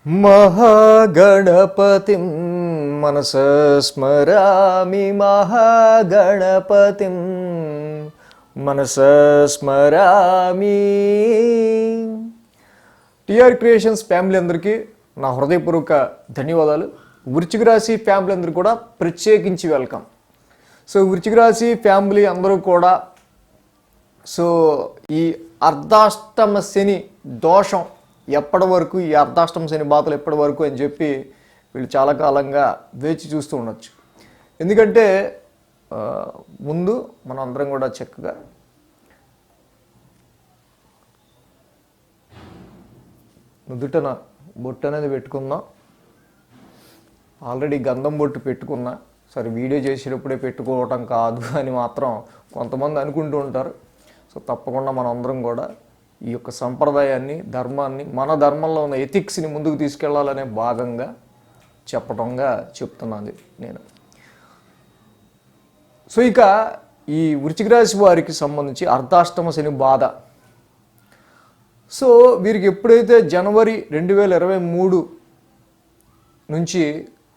महागणपतिं मनसा स्मरामि महागणपतिं मनसा स्मरामि। TR creations family అందరికీ నా హృదయపూర్వక ధన్యవాదాలు. వృశ్చిక రాశి ఫ్యామిలీ అందరికీ కూడా ప్రత్యేకించి వెల్కమ్. సో వృశ్చిక రాశి ఫ్యామిలీ అందరూ కూడా ఈ అర్ధాష్టమ శని దోషం ఎప్పటి వరకు, ఈ అర్ధాష్టమ శని బాధలు ఎప్పటి వరకు అని చెప్పి వీళ్ళు చాలా కాలంగా వేచి చూస్తూ ఉండొచ్చు. ఎందుకంటే ముందు మనం అందరం కూడా చక్కగా నుదుటన బొట్టు అనేది పెట్టుకుందాం. ఆల్రెడీ గంధం బొట్టు పెట్టుకున్నా, సరే వీడియో చేసేటప్పుడే పెట్టుకోవటం కాదు అని మాత్రం కొంతమంది అనుకుంటూ ఉంటారు. సో తప్పకుండా మనం అందరం కూడా ఈ యొక్క సంప్రదాయాన్ని, ధర్మాన్ని, మన ధర్మంలో ఉన్న ఎథిక్స్ని ముందుకు తీసుకెళ్లాలనే భాగంగా చెప్పడంగా చెప్తున్నాను నేను. సో ఇక ఈ వృశ్చిక రాశి వారికి సంబంధించి అర్ధాష్టమ శని బాధ. సో వీరికి ఎప్పుడైతే జనవరి 2023 నుంచి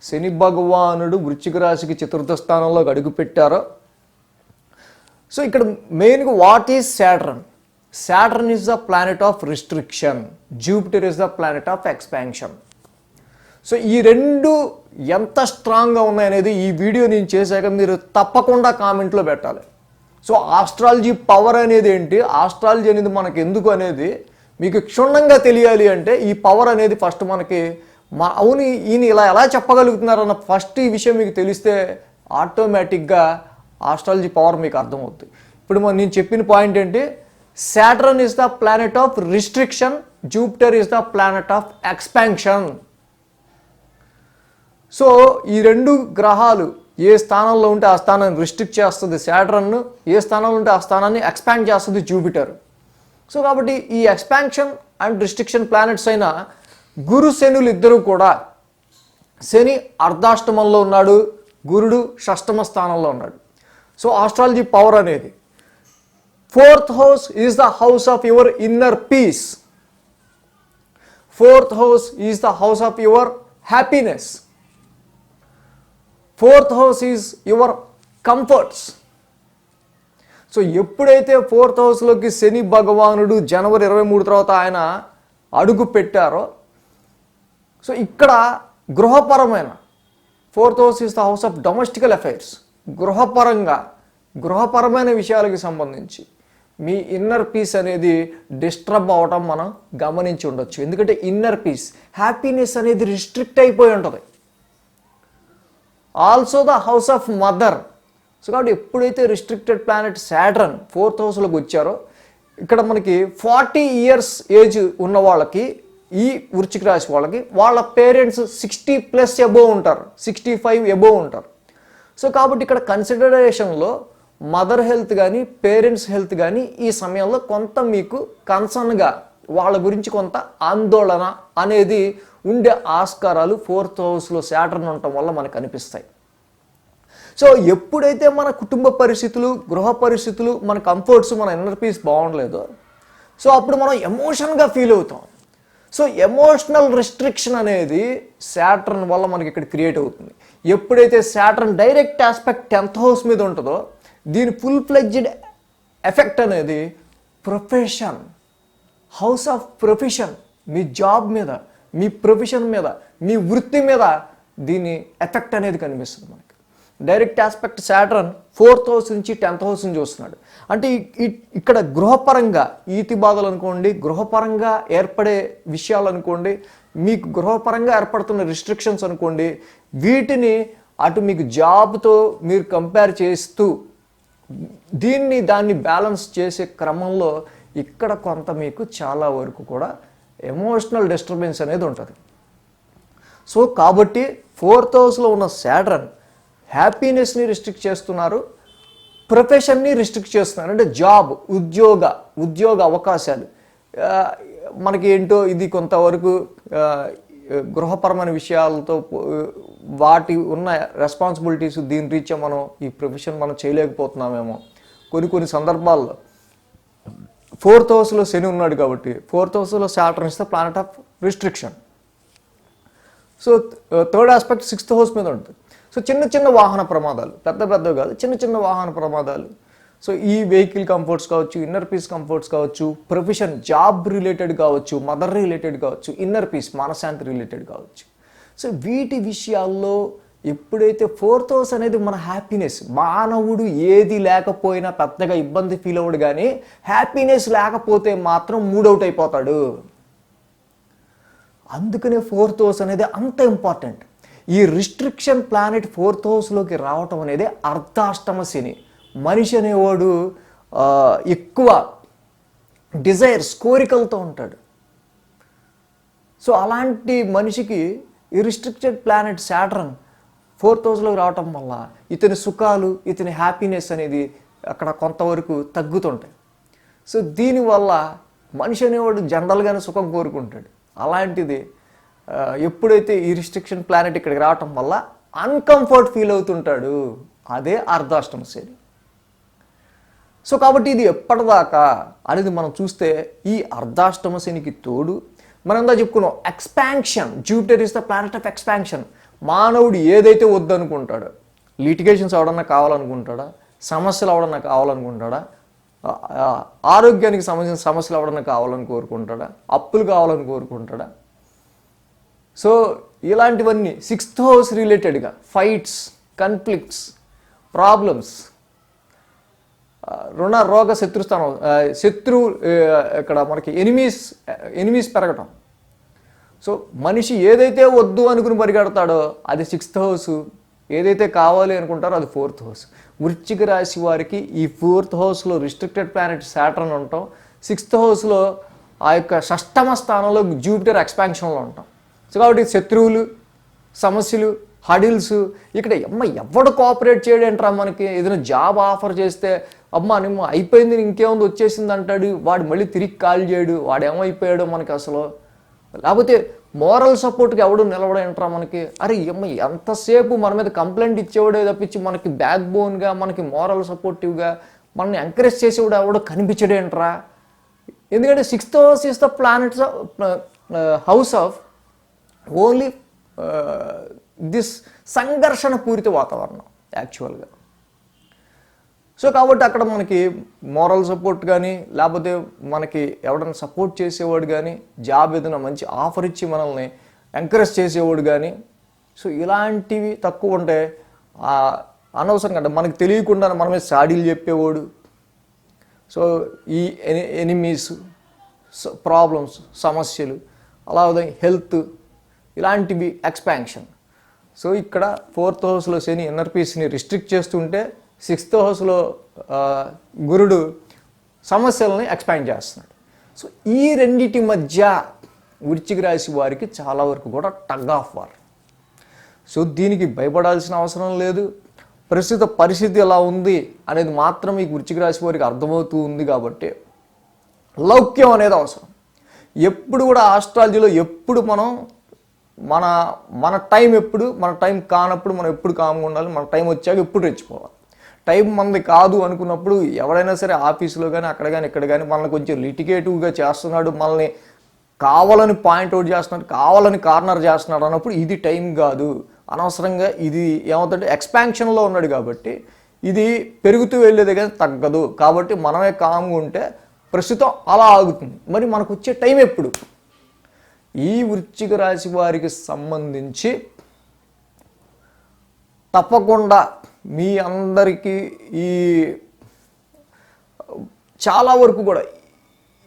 శని భగవానుడు వృశ్చిక రాశికి చతుర్థ స్థానంలోకి అడుగుపెట్టారో, సో ఇక్కడ మెయిన్గా what is Saturn? Saturn is the planet of restriction. Jupiter is the planet of expansion. So ఈ రెండు ఎంత స్ట్రాంగ్గా ఉన్నాయనేది ఈ వీడియో నేను చేశాక మీరు తప్పకుండా కామెంట్లో పెట్టాలి. సో ఆస్ట్రాలజీ పవర్ అనేది ఏంటి, ఆస్ట్రాలజీ అనేది మనకు ఎందుకు అనేది మీకు క్షుణ్ణంగా తెలియాలి అంటే ఈ పవర్ అనేది ఫస్ట్ మనకి అవును ఈయన ఇలా ఎలా చెప్పగలుగుతున్నారన్న ఫస్ట్ ఈ విషయం మీకు తెలిస్తే ఆటోమేటిక్గా ఆస్ట్రాలజీ పవర్ మీకు అర్థమవుతుంది. ఇప్పుడు నేను చెప్పిన పాయింట్ ఏంటి, Saturn is the planet of restriction, Jupiter is the planet of expansion. So ఈ రెండు గ్రహాలు ఏ స్థానంలో ఉంటే ఆ స్థానాన్ని రిస్ట్రిక్ట్ చేస్తుంది Saturn, ఏ స్థానంలో ఉంటే ఆ స్థానాన్ని ఎక్స్పాండ్ చేస్తుంది Jupiter. సో కాబట్టి ఈ ఎక్స్పాన్షన్ అండ్ రిస్ట్రిక్షన్ ప్లానెట్స్ అయిన గురు శనులు ఇద్దరు కూడా, శని అర్ధాష్టమంలో ఉన్నాడు, గురుడు షష్టమ స్థానంలో ఉన్నాడు. సో ఆస్ట్రాలజీ పవర్ అనేది fourth house is the house of your inner peace. Fourth house is the house of your happiness. Fourth house is your comforts. So ఎప్పుడైతే ఫోర్త్ హౌస్లోకి శని భగవానుడు జనవరి 23 తర్వాత ఆయన అడుగు పెట్టారో, సో ఇక్కడ గృహపరమైన fourth house is the house of domestical affairs. గృహపరమైన విషయాలకు సంబంధించి మీ ఇన్నర్ పీస్ అనేది డిస్టర్బ్ అవ్వటం మనం గమనించి ఉండొచ్చు. ఎందుకంటే ఇన్నర్ పీస్, హ్యాపీనెస్ అనేది రిస్ట్రిక్ట్ అయిపోయి ఉంటుంది. Also the house of mother. So కాబట్టి ఎప్పుడైతే రిస్ట్రిక్టెడ్ ప్లానెట్ సాటర్న్ ఫోర్త్ హౌస్లోకి వచ్చారో, ఇక్కడ మనకి 40 years ఏజ్ ఉన్న వాళ్ళకి, ఈ వృశ్చిక రాశి వాళ్ళకి వాళ్ళ పేరెంట్స్ 60+ అబోవ్ ఉంటారు, 65 అబోవ్ ఉంటారు. సో కాబట్టి ఇక్కడ కన్సిడరేషన్లో మదర్ హెల్త్ కానీ పేరెంట్స్ హెల్త్ కానీ ఈ సమయంలో కొంత మీకు కన్సర్న్గా, వాళ్ళ గురించి కొంత ఆందోళన అనేది ఉండే ఆస్కారాలు ఫోర్త్ హౌస్లో సాటర్న్ ఉండటం వల్ల మనకు అనిపిస్తాయి. సో ఎప్పుడైతే మన కుటుంబ పరిస్థితులు, గృహ పరిస్థితులు, మన కంఫర్ట్స్, మన ఇన్నర్ పీస్ బాగుండలేదో, సో అప్పుడు మనం ఎమోషన్గా ఫీల్ అవుతాం. సో ఎమోషనల్ రిస్ట్రిక్షన్ అనేది సాటర్న్ వల్ల మనకి ఇక్కడ క్రియేట్ అవుతుంది. ఎప్పుడైతే Saturn direct aspect 10th house మీద ఉంటుందో, దీని ఫుల్ ఫ్లెడ్జ్డ్ ఎఫెక్ట్ అనేది profession, house of profession, me job మీద, మీ ప్రొఫెషన్ మీద, మీ వృత్తి మీద దీని ఎఫెక్ట్ అనేది కనిపిస్తుంది మనకి. Direct aspect Saturn 4th house నుంచి 10th హౌస్ నుంచి వస్తున్నాడు. అంటే ఇక్కడ గృహపరంగా ఈతి బాధలు అనుకోండి, గృహపరంగా ఏర్పడే విషయాలు అనుకోండి, మీకు గృహపరంగా ఏర్పడుతున్న రిస్ట్రిక్షన్స్ అనుకోండి, వీటిని అటు మీకు జాబ్తో మీరు కంపేర్ చేస్తూ దాన్ని బ్యాలెన్స్ చేసే క్రమంలో ఇక్కడ కొంత మీకు చాలా వరకు కూడా ఎమోషనల్ డిస్టర్బెన్స్ అనేది ఉంటుంది. సో కాబట్టి 4th హౌస్లో ఉన్న సాటర్న్ హ్యాపీనెస్ని రిస్ట్రిక్ట్ చేస్తున్నారు, ప్రొఫెషన్ని రిస్ట్రిక్ట్ చేస్తున్నారు. అంటే జాబ్, ఉద్యోగ అవకాశాలు మనకి ఏంటో ఇది కొంతవరకు గృహపరమైన విషయాలతో వాటి ఉన్న రెస్పాన్సిబిలిటీస్ దీని రీత్యా మనం ఈ ప్రొఫెషన్ మనం చేయలేకపోతున్నామేమో కొన్ని సందర్భాల్లో. 4th హౌస్లో శని ఉన్నాడు కాబట్టి 4th హౌస్లో Saturn is the planet of restriction. So third aspect 6th house మీద ఉంటుంది. సో చిన్న చిన్న వాహన ప్రమాదాలు, పెద్ద పెద్దవి కాదు, చిన్న చిన్న వాహన ప్రమాదాలు. సో ఈ వెహికల్ కంఫర్ట్స్ కావచ్చు, ఇన్నర్ పీస్ కంఫర్ట్స్ కావచ్చు, ప్రొఫెషన్ జాబ్ రిలేటెడ్ కావచ్చు, మదర్ రిలేటెడ్ కావచ్చు, ఇన్నర్ పీస్ మనశాంతి రిలేటెడ్ కావచ్చు. సో వీటి విషయాల్లో ఎప్పుడైతే 4th హౌస్ అనేది మన హ్యాపీనెస్, మానవుడు ఏది లేకపోయినా పెద్దగా ఇబ్బంది ఫీల్ అవ్వడు, కానీ హ్యాపీనెస్ లేకపోతే మాత్రం మూడౌట్ అయిపోతాడు. అందుకనే 4th హౌస్ అనేది అంత ఇంపార్టెంట్. ఈ రిస్ట్రిక్షన్ ప్లానెట్ 4th హౌస్లోకి రావటం అనేది అర్ధాష్టమ శని. మనిషి అనేవాడు ఎక్కువ డిజైర్స్, కోరికలతో ఉంటాడు. సో అలాంటి మనిషికి ఈ రిస్ట్రిక్టెడ్ ప్లానెట్ సాటర్న్ 4th హౌస్లోకి రావటం వల్ల ఇతని సుఖాలు, ఇతని హ్యాపీనెస్ అనేది అక్కడ కొంతవరకు తగ్గుతుంటాయి. సో దీనివల్ల మనిషి అనేవాడు జనరల్గానే సుఖం కోరుకుంటాడు. అలాంటిది ఎప్పుడైతే ఈ రిస్ట్రిక్షన్ ప్లానెట్ ఇక్కడికి రావటం వల్ల అన్కంఫర్ట్ ఫీల్ అవుతుంటాడు. అదే అర్ధాష్టమ శని. సో కాబట్టి ఇది ఎప్పటిదాకా అనేది మనం చూస్తే ఈ అర్ధాష్టమ శనికి తోడు మనం ఎంత చెప్పుకున్నాం, expansion. Jupiter is the planet of expansion. మానవుడు ఏదైతే వద్దనుకుంటాడో, లిటిగేషన్స్ ఎవడన్నా కావాలనుకుంటాడా, సమస్యలు ఎవడన్నా కావాలనుకుంటాడా, ఆరోగ్యానికి సంబంధించిన సమస్యలు ఎవడన్నా కావాలని కోరుకుంటాడా, అప్పులు కావాలని కోరుకుంటాడా. సో ఇలాంటివన్నీ 6th హౌస్ రిలేటెడ్గా ఫైట్స్, కన్ఫ్లిక్ట్స్, ప్రాబ్లమ్స్, రుణ రోగ శత్రుస్థానం, ఇక్కడ మనకి ఎనిమీస్ పెరగటం. సో మనిషి ఏదైతే వద్దు అనుకుని పరిగెడతాడో అది 6th హౌస్, ఏదైతే కావాలి అనుకుంటారో అది 4th హౌస్. వృశ్చిక రాశి వారికి ఈ 4th హౌస్లో రిస్ట్రిక్టెడ్ ప్లానెట్ సాటర్న్ ఉంటాం, 6th హౌస్లో ఆ యొక్క షష్టమ స్థానంలో జూపిటర్ ఎక్స్పాన్షన్లో ఉంటాం. సో కాబట్టి శత్రువులు, సమస్యలు, హడిల్స్. ఇక్కడ ఎవడు కోఆపరేట్ చేయడంటారా, మనకి ఏదైనా జాబ్ ఆఫర్ చేస్తే అమ్మ నిమ్మ అయిపోయింది ఇంకేముంది వచ్చేసింది అంటాడు, వాడు మళ్ళీ తిరిగి కాల్ చేయడు, వాడు ఏమైపోయాడో మనకి అసలు. లేకపోతే మోరల్ సపోర్ట్కి ఎవడు నిలవడంటారా మనకి. అరే ఎంతసేపు మన మీద కంప్లైంట్ ఇచ్చేవాడే తప్పించి మనకి బ్యాక్ బోన్గా, మనకి మోరల్ సపోర్టివ్గా మనల్ని ఎంకరేజ్ చేసేవాడు ఎవడో కనిపించడేంట్రా. ఎందుకంటే 6th house is the planets house of only this సంఘర్షణ పూరిత వాతావరణం యాక్చువల్గా. సో కాబట్టి అక్కడ మనకి మోరల్ సపోర్ట్ కానీ, లేకపోతే మనకి ఎవడన్నా సపోర్ట్ చేసేవాడు కానీ, జాబ్ ఏదైనా మంచి ఆఫర్ ఇచ్చి మనల్ని ఎంకరేజ్ చేసేవాడు కానీ, సో ఇలాంటివి తక్కువ ఉంటే అనవసరంగా అంటే మనకి తెలియకుండా మన మీద సాడీలు చెప్పేవాడు. సో ఈ ఎనిమీస్, ప్రాబ్లమ్స్, సమస్యలు, అలాగే హెల్త్, ఇలాంటివి ఎక్స్పాన్షన్. సో ఇక్కడ 4th హౌస్లో శని ఇన్నర్ పీస్ని రిస్ట్రిక్ట్ చేస్తుంటే 6th హౌస్లో గురుడు సమస్యలని ఎక్స్పాండ్ చేస్తున్నాడు. సో ఈ రెండింటి మధ్య వృశ్చిక రాశి వారికి చాలా వరకు కూడా టగ్ ఆఫ్ వార్. సో దీనికి భయపడాల్సిన అవసరం లేదు. ప్రస్తుత పరిస్థితి ఎలా ఉంది అనేది మాత్రం ఈ వృశ్చిక రాశి వారికి అర్థమవుతూ ఉంది. కాబట్టి లౌక్యం అనేది అవసరం. ఎప్పుడు కూడా ఆస్ట్రాలజీలో ఎప్పుడు మనం మన టైం ఎప్పుడు, మన టైం కానప్పుడు మనం ఎప్పుడు కామ్గా ఉండాలి, మన టైం వచ్చాక ఎప్పుడు రెచ్చిపోవాలి. టైం మనది కాదు అనుకున్నప్పుడు ఎవడైనా సరే ఆఫీసులో కానీ, అక్కడ కానీ, ఇక్కడ కానీ మనల్ని కొంచెం లిటిగేటివ్గా చేస్తున్నాడు, మనల్ని కావాలని పాయింట్అవుట్ చేస్తున్నాడు, కావాలని కార్నర్ చేస్తున్నాడు అన్నప్పుడు ఇది టైం కాదు. అనవసరంగా ఇది ఏమవుతుందంటే ఎక్స్పాన్షన్లో ఉన్నాడు కాబట్టి ఇది పెరుగుతూ వెళ్ళేది కానీ తగ్గదు. కాబట్టి మనమే కామ్గా ఉంటే ప్రస్తుతం అలా ఆగుతుంది. మరి మనకు వచ్చే టైం ఎప్పుడు? ఈ వృశ్చిక రాశి వారికి సంబంధించి తప్పకుండా మీ అందరికీ ఈ చాలా వరకు కూడా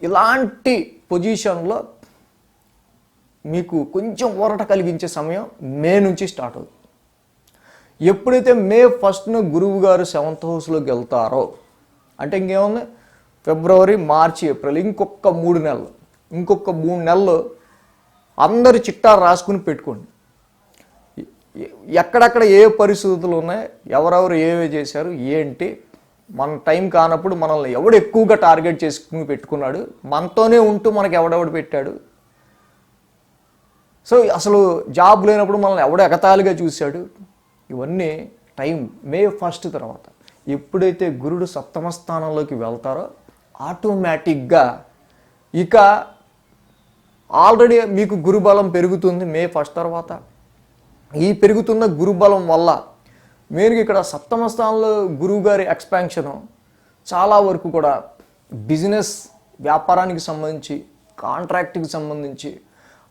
ఇలాంటి పొజిషన్లో మీకు కొంచెం ఊరట కలిగించే సమయం మే నుంచి స్టార్ట్ అవుతుంది. ఎప్పుడైతే మే 1న గురువు గారు 7th హౌస్లోకి వెళ్తారో అంటే ఇంకేముంది, ఫిబ్రవరి, మార్చి, ఏప్రిల్, ఇంకొక 3 నెలలు, ఇంకొక 3 నెలలు అందరు చిట్టా రాసుకుని పెట్టుకోండి. ఎక్కడెక్కడ ఏ పరిస్థితులు ఉన్నాయి, ఎవరెవరు ఏవే చేశారు, ఏంటి, మన టైం కానప్పుడు మనల్ని ఎవడు ఎక్కువగా టార్గెట్ చేసుకుని పెట్టుకున్నాడు, మనతోనే ఉంటూ మనకు ఎవడెవడు పెట్టాడు, సో అసలు జాబ్ లేనప్పుడు మనల్ని ఎవడు ఎగతాళిగా చూశాడు, ఇవన్నీ టైం మే 1 తర్వాత. ఎప్పుడైతే గురుడు 7వ స్థానంలోకి వెళ్తారో ఆటోమేటిక్గా ఇక ఆల్రెడీ మీకు గురుబలం పెరుగుతుంది మే 1 తర్వాత. ఈ పెరుగుతున్న గురుబలం వల్ల మెయిన్గా ఇక్కడ సప్తమ స్థానంలో గురువు గారి ఎక్స్పాన్షను చాలా వరకు కూడా బిజినెస్ వ్యాపారానికి సంబంధించి, కాంట్రాక్ట్కి సంబంధించి,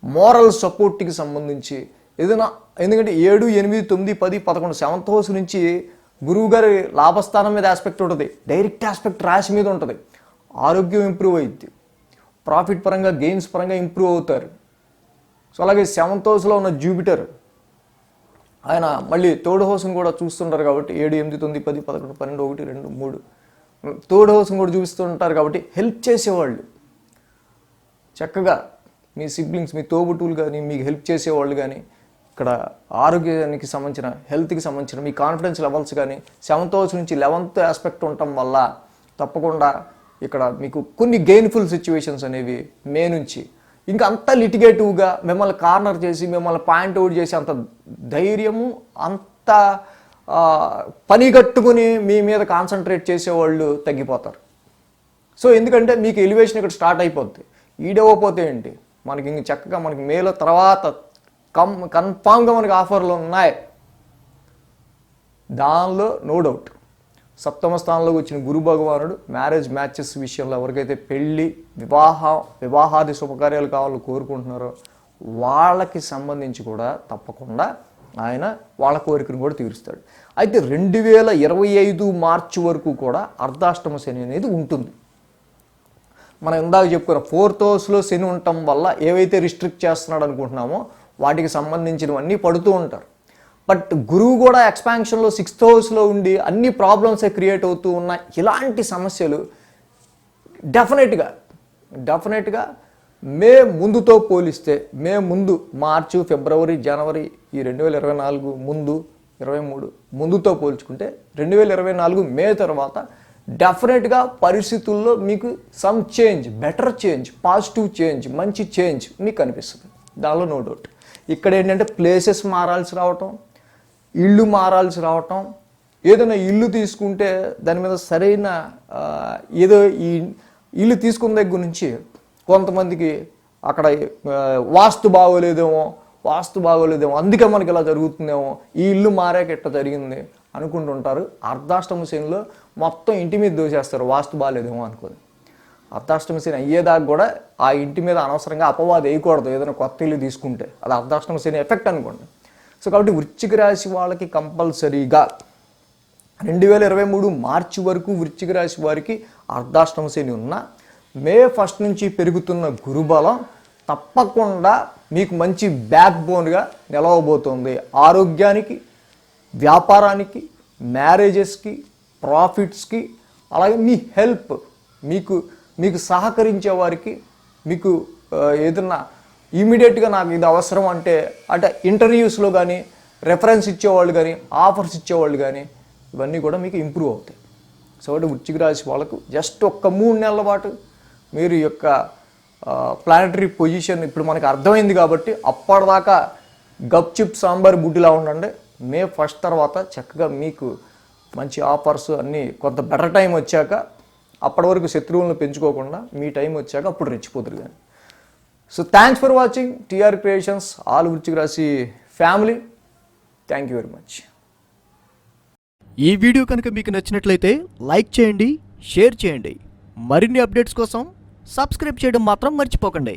మోరల్ సపోర్ట్కి సంబంధించి ఏదైనా, ఎందుకంటే 7, 8, 9, 10, 11 సెవెంత్ హౌస్ నుంచి గురువు గారి లాభస్థానం మీద ఆస్పెక్ట్ ఉంటుంది, డైరెక్ట్ ఆస్పెక్ట్ రాశి మీద ఉంటుంది. ఆరోగ్యం ఇంప్రూవ్ అయ్యిద్ది, ప్రాఫిట్ పరంగా గెయిన్స్ పరంగా ఇంప్రూవ్ అవుతారు. సో అలాగే సెవెంత్ హౌస్లో ఉన్న జూపిటర్ ఆయన మళ్ళీ థర్డ్ హౌస్ని కూడా చూస్తుంటారు కాబట్టి 7, 8, 9, 10, 11, 12, 1, 2, 3 థర్డ్ హౌస్ని కూడా చూపిస్తుంటారు కాబట్టి హెల్ప్ చేసేవాళ్ళు చక్కగా మీ సిబ్లింగ్స్, మీ తోబుట్టువులు కానీ, మీకు హెల్ప్ చేసేవాళ్ళు కానీ, ఇక్కడ ఆరోగ్యానికి సంబంధించిన, హెల్త్కి సంబంధించిన మీ కాన్ఫిడెన్స్ లెవెల్స్ కానీ సెవెంత్ హౌస్ నుంచి 11th ఆస్పెక్ట్ ఉండటం వల్ల తప్పకుండా ఇక్కడ మీకు కొన్ని గెయిన్ఫుల్ సిచ్యువేషన్స్ అనేవి మే నుంచి, ఇంకా అంత లిటిగేటివ్గా మిమ్మల్ని కార్నర్ చేసి, మిమ్మల్ని పాయింట్ అవుట్ చేసి అంత ధైర్యము, అంత పని కట్టుకుని మీ మీద కాన్సన్ట్రేట్ చేసేవాళ్ళు తగ్గిపోతారు. సో ఎందుకంటే మీకు ఎలివేషన్ ఇక్కడ స్టార్ట్ అయిపోద్ది. ఈడవపోతే ఏంటి, మనకి ఇంక చక్కగా మనకి మేలో తర్వాత కన్ఫామ్గా మనకి ఆఫర్లు ఉన్నాయి, దానిలో నో డౌట్. సప్తమ స్థానంలోకి వచ్చిన గురు భగవానుడు మ్యారేజ్ మ్యాచెస్ విషయంలో ఎవరికైతే పెళ్ళి, వివాహాది శుభకార్యాలు కావాలని కోరుకుంటున్నారో వాళ్ళకి సంబంధించి కూడా తప్పకుండా ఆయన వాళ్ళ కోరికను కూడా తీరుస్తాడు. అయితే 2025 మార్చి వరకు కూడా అర్ధాష్టమ శని అనేది ఉంటుంది. మనం ఇందాక చెప్పుకున్న 4th హౌస్లో శని ఉండటం వల్ల ఏవైతే రిస్ట్రిక్ట్ చేస్తున్నాడు అనుకుంటున్నామో వాటికి సంబంధించినవన్నీ పడుతూ ఉంటారు. బట్ గురువు కూడా ఎక్స్పాన్షన్లో 6th హౌస్లో ఉండి అన్ని ప్రాబ్లమ్సే క్రియేట్ అవుతూ ఉన్న ఇలాంటి సమస్యలు డెఫినెట్గా మే ముందుతో పోలిస్తే, మే ముందు మార్చి, ఫిబ్రవరి, జనవరి ఈ 2024 ముందు, 23 ముందుతో పోల్చుకుంటే 2024 మే తర్వాత డెఫినెట్గా పరిస్థితుల్లో మీకు some change, better change, positive change, మంచి చేంజ్ మీకు కనిపిస్తుంది, దానిలో నో డౌట్. ఇక్కడ ఏంటంటే ప్లేసెస్ మారాల్సి రావటం, ఇల్లు మారాల్సి రావటం, ఏదైనా ఇల్లు తీసుకుంటే దాని మీద సరైన ఏదో ఈ ఇల్లు తీసుకున్న దగ్గర నుంచి కొంతమందికి అక్కడ వాస్తు బాగోలేదేమో, అందుకే మనకి ఇలా జరుగుతుందేమో, ఈ ఇల్లు మారాక ఎట్లా జరిగింది అనుకుంటుంటారు. అర్ధాష్టమ శనిలో మొత్తం ఇంటి మీద దోసేస్తారు, వాస్తు బాగాలేదేమో అనుకోదు. అర్ధాష్టమ శని అయ్యేదాకా కూడా ఆ ఇంటి మీద అనవసరంగా అపవాదం వేయకూడదు. ఏదైనా కొత్త ఇల్లు తీసుకుంటే అది అర్ధాష్టమ శని ఎఫెక్ట్ అనుకోండి. సో కాబట్టి వృశ్చిక రాశి వాళ్ళకి కంపల్సరీగా 2023 మార్చి వరకు వృశ్చిక రాశి వారికి అర్ధాష్టమ శని ఉన్న మే 1 నుంచి పెరుగుతున్న గురుబలం తప్పకుండా మీకు మంచి బ్యాక్ బోన్గా నిలవబోతోంది. ఆరోగ్యానికి, వ్యాపారానికి, మ్యారేజెస్కి, ప్రాఫిట్స్కి, అలాగే మీ హెల్ప్, మీకు సహకరించే వారికి, మీకు ఏదన్నా ఇమీడియట్గా నాకు ఇది అవసరం అంటే ఇంటర్వ్యూస్లో కానీ, రెఫరెన్స్ ఇచ్చేవాళ్ళు కానీ, ఆఫర్స్ ఇచ్చేవాళ్ళు కానీ, ఇవన్నీ కూడా మీకు ఇంప్రూవ్ అవుతాయి. సో వృశ్చిక రాశి వాళ్ళకు జస్ట్ ఒక్క 3 నెలల పాటు మీరు యొక్క ప్లానటరీ పొజిషన్ ఇప్పుడు మనకు అర్థమైంది కాబట్టి అప్పటిదాకా గప్చిప్ సాంబార్ బుడ్డిలా ఉండండి. మే 1 తర్వాత చక్కగా మీకు మంచి ఆఫర్స్ అన్నీ కొంత బెటర్ టైం వచ్చాక, అప్పటి వరకు శత్రువులను పెంచుకోకుండా మీ టైం వచ్చాక అప్పుడు రెచ్చిపోతురు కానీ. So thanks for watching TR Creations, all వృశ్చిక రాశి family. Thank you very much. ఈ వీడియో కనుక మీకు నచ్చినట్లయితే లైక్ చేయండి, షేర్ చేయండి. మరిన్ని అప్డేట్స్ కోసం సబ్స్క్రైబ్ చేయడం మాత్రం మర్చిపోకండి.